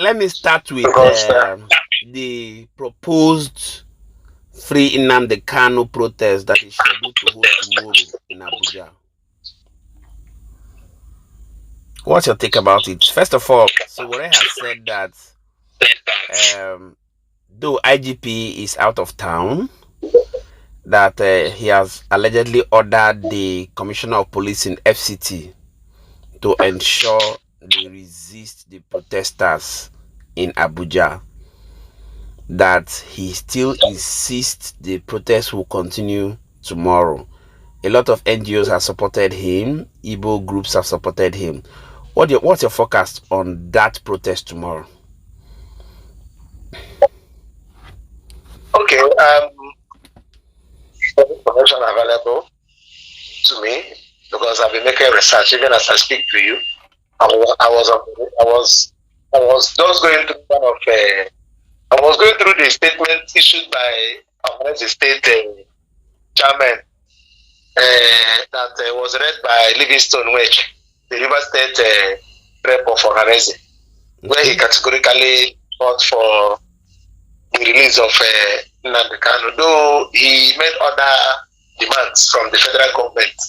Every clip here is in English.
let me start with because the proposed freennamdikanu protest that is scheduled to hold tomorrow in Abuja. What's your take about it? First of all, Sowore has said that though IGP is out of town, that he has allegedly ordered the Commissioner of Police in FCT to ensure they resist the protesters in Abuja. That he still insists the protest will continue tomorrow. A lot of NGOs have supported him. Igbo groups have supported him. What's your forecast on that protest tomorrow? Okay, information available to me because I've been making research even as I speak to you. I was just going through I was going through the statement issued by the state chairman that was read by Livingstone Wedge, the River State rep of Ohanese, where he categorically fought for the release of Nnamdi, though he made other demands from the federal government.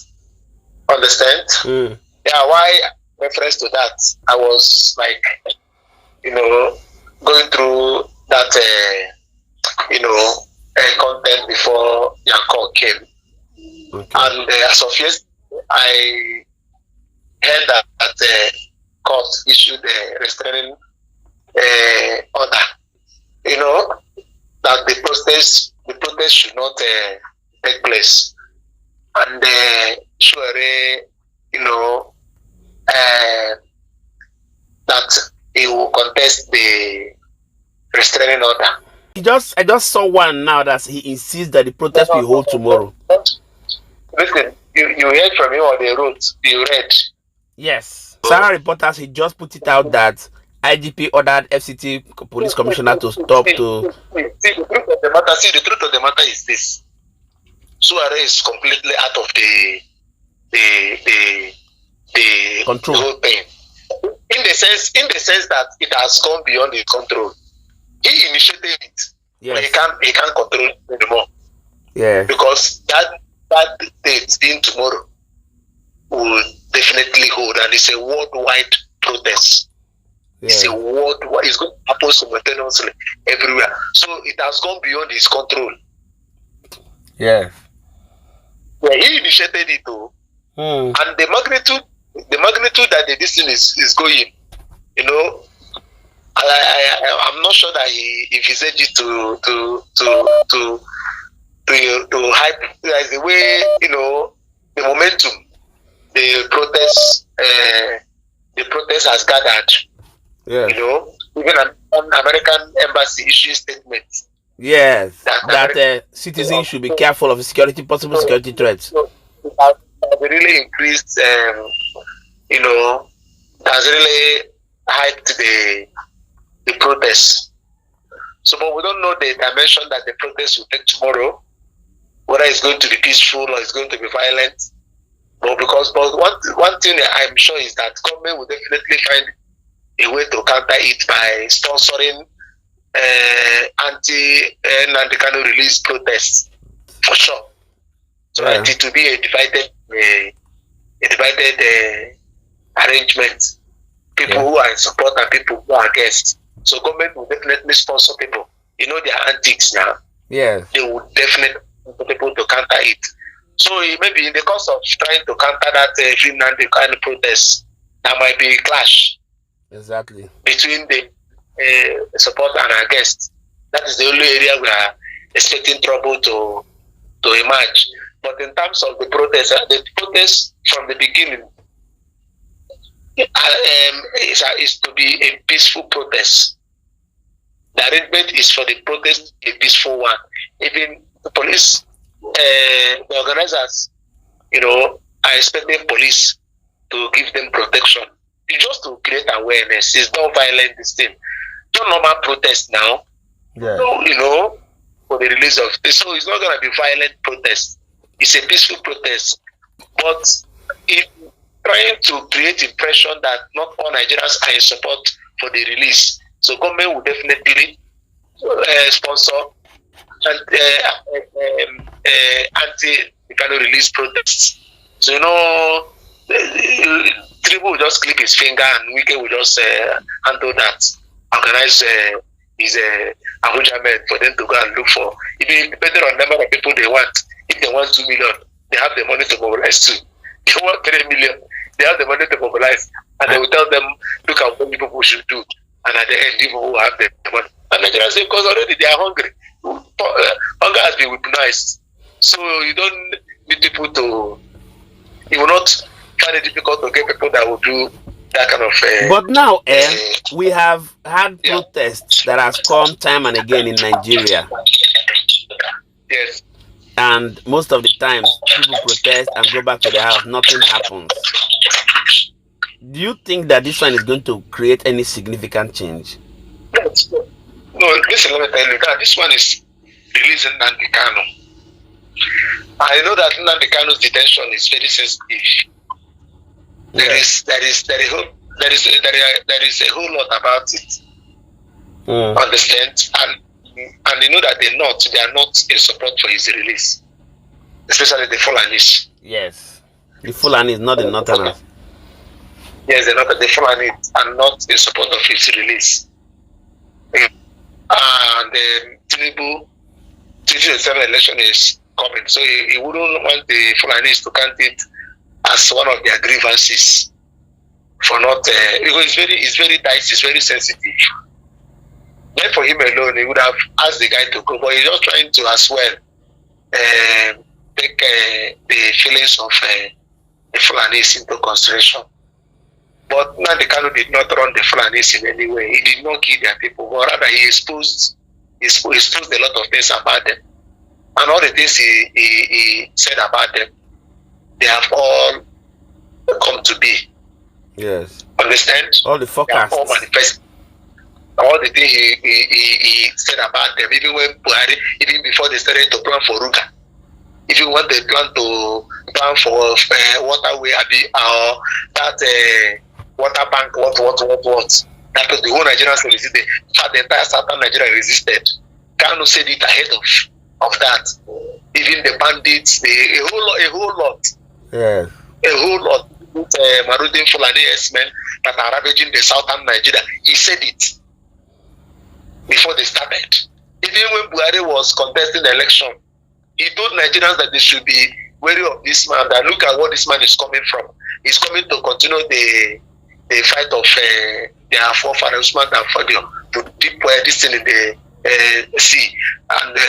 Understand? Yeah, why reference to that? I was like, going through that, content before your call came. Okay. And as of yesterday, I heard that the court issued a restraining order. That the protest should not take place, and Fîṛê, that he will contest the restraining order. I just saw one now that he insists that the protest will hold tomorrow. Listen, you heard from him or they wrote? You read? Yes. Sarah reporters, he just put it out that IGP ordered FCT police commissioner to stop to... See, the truth of the matter is this. Fîṛê is completely out of the control. The whole thing. In the sense that it has gone beyond his control. He initiated it. Yes. But he can't control it anymore. Yeah. Because that date being tomorrow will definitely hold, and it's a worldwide protest. Yeah. It's a worldwide. It's going to happen simultaneously everywhere. So it has gone beyond his control. Yeah. Yeah, he initiated it too. And the magnitude that this thing is going, I'm not sure that he envisaged it to hype the way, the momentum the protest has gathered. Yeah. Even an American embassy issued statements. Yes, that citizens should be careful of possible security threats. So it has really increased, it has really hyped the protest. So, but we don't know the dimension that the protest will take tomorrow, whether it's going to be peaceful or it's going to be violent. But one thing I'm sure is that government will definitely find a way to counter it by sponsoring anti-Nnamdi release protests, for sure. So that it will be a divided arrangement. People who are in support and people who are against. So government will definitely sponsor people. Their antics now. Yeah. They will definitely sponsor people to counter it. So maybe in the course of trying to counter that Nnamdi protest, there might be a clash. Exactly. Between the support and against. That is the only area we are expecting trouble to emerge. But in terms of the protest from the beginning is to be a peaceful protest. The arrangement is for the protest to be a peaceful one. Even the police, the organizers, are expecting police to give them protection. It's just to create awareness. It's not violent, this thing. No normal protest now. Yeah. So, for the release of this. So it's not going to be violent protest. It's a peaceful protest. But it's trying to create impression that not all Nigerians are in support for the release. So government will definitely sponsor anti-Kanu release protests. So Tinubu will just click his finger and Wike will just handle that. Organize his Abuja men for them to go and look for. Even depending on the number of people they want. If they want 2 million, they have the money to mobilize too. If they want 3 million, they have the money to mobilize, and they will tell them, look at what people should do. And at the end, people will have the money. And Nigerians say, because already they are hungry. Hunger has been weaponized. So you don't need people to. You will not find it difficult to get people that will do that kind of. But now, we have had protests that has come time and again in Nigeria. Yes. And most of the times, people protest and go back to their house. Nothing happens. Do you think that this one is going to create any significant change? No, listen, let me tell you that this one is releasing nigeriapolitics. I know that nigeriapolitics detention is very sensitive. There is a whole lot about it. Understand? And you know that they are not in support for his release, especially the Fulanis. Yes, the Fulanis, not the Northerners. Yes, the Fulanis are not in support of his release. And the Tinubu 2027 election is coming, so he wouldn't want the Fulanis to count it as one of their grievances for not because it's very dicey, it's very sensitive. Then for him alone, he would have asked the guy to go, but he's just trying to as well take the feelings of the Fulanis into consideration. But Nandekanu did not run the Fulanis in any way. He did not kill their people, but rather he exposed a lot of things about them. And all the things he said about them, they have all come to be. Yes. Understand? All the forecasts. All manifest. All the things he said about them, even when Buhari, even before they started to plan for Ruga, even when they plan for waterway, or that water bank, what. That was the whole Nigerians resisted. In fact, the entire southern Nigeria resisted. Kanu said it ahead of that. Even the bandits, a whole lot. Yeah. A whole lot. Marudin Fulani men that are ravaging the southern Nigeria. He said it before they started. Even when Buhari was contesting the election, he told Nigerians that they should be wary of this man, that look at what this man is coming from. He's coming to continue the fight of their forefathers, Usman and Fodio, to deep this thing in the sea. And a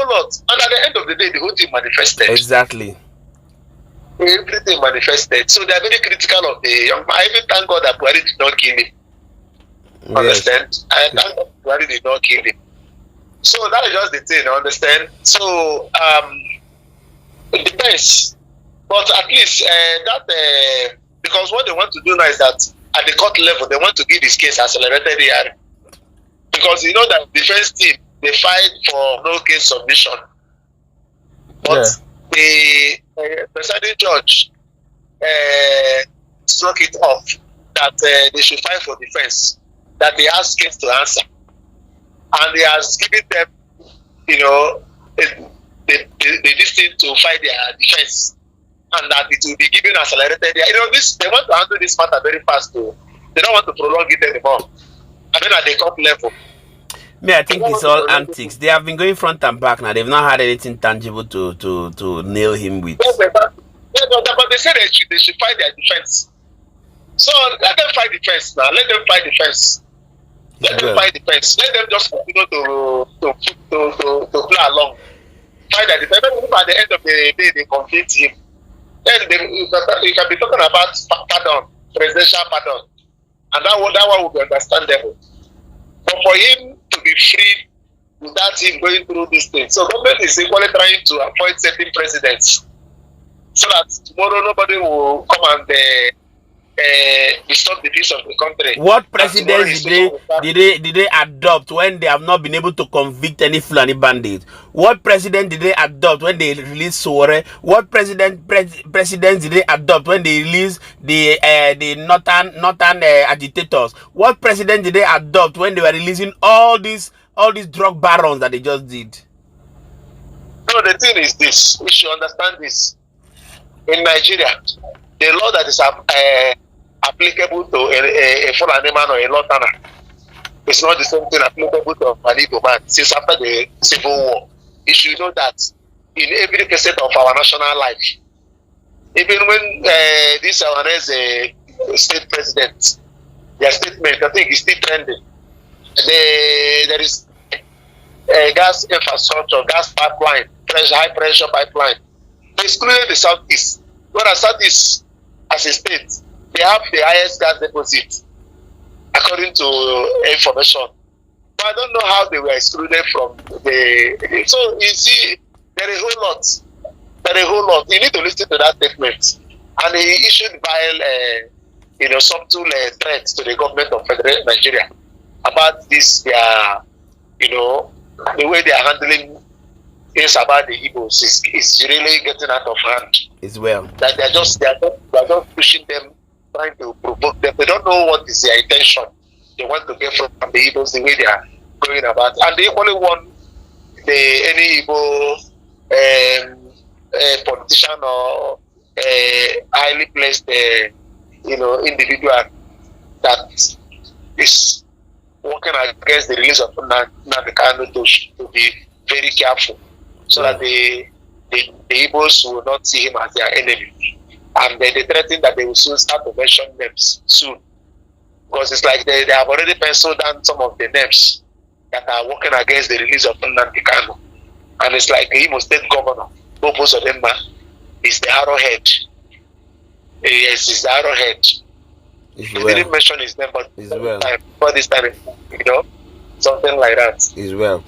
lot. And at the end of the day, the whole thing manifested. Exactly. Everything manifested. So they are very critical of the young man. I even thank God that Buhari did not kill him. Yes. Understand? I thank God that Buhari did not kill him. So that is just the thing, understand? So it depends. But at least because what they want to do now is that at the court level, they want to give this case accelerated hearing. Because you know that defense team, they fight for no case submission. But the presiding judge struck it off that they should fight for defense, that they ask case to answer. And he has given them, the thing to fight their defense. And that it will be given accelerated. They want to handle this matter very fast too. They don't want to prolong it anymore. I mean, at the top level. I think it's all antics. They have been going front and back now. They've not had anything tangible to nail him with. But they say they should fight their defense. So let them fight defense now. Let them fight defense. Let them fight defense. Let them just continue to play along. Fight their defense. If at the end of the day they convict him, then you can be talking about pardon, presidential pardon, and that one will be understandable. But for him to be free without him going through these things, so government is equally trying to appoint certain presidents, so that tomorrow nobody will come and disturb the peace of the country. What precedents did they adopt when they have not been able to convict any Fulani bandits? What precedent did they adopt when they released Sowore? What precedents did they adopt when they released the northern agitators? What precedent did they adopt when they were releasing all these drug barons that they just did? No, the thing is this: we should understand this. In Nigeria, the law that is applicable to a Fulani man or a Northerner is not the same thing applicable to an Igbo man since after the Civil War. You should know that in every facet of our national life, even when this one is a state president, their statement, I think, is still trending. There is a gas infrastructure, gas pipeline, high pressure pipeline, excluding the Southeast. Whereas Southeast, as a state, they have the highest gas deposit, according to information. But I don't know how they were excluded from the. So you see, there is a whole lot. There is a whole lot. You need to listen to that statement. And he issued vile, subtle threats to the government of Federal Nigeria about this. The way they are handling things about the Igbos is really getting out of hand. As well. That they are just pushing them, trying to provoke them. They don't know what is their intention. They want to get from the Igbos the way they are going about, and they only want any Igbo politician or highly placed individual that is working against the release of Nnamdi to be very careful, so that the Igbos will not see him as their enemy. And they threaten that they will soon start to mention names soon. Because it's like they have already penciled down some of the names that are working against the release of Nnamdi. And it's like the Imo State Governor, Bobo Odemba, is the arrowhead. Yes, it's the arrowhead. They didn't mention his name, but this time, something like that. As well.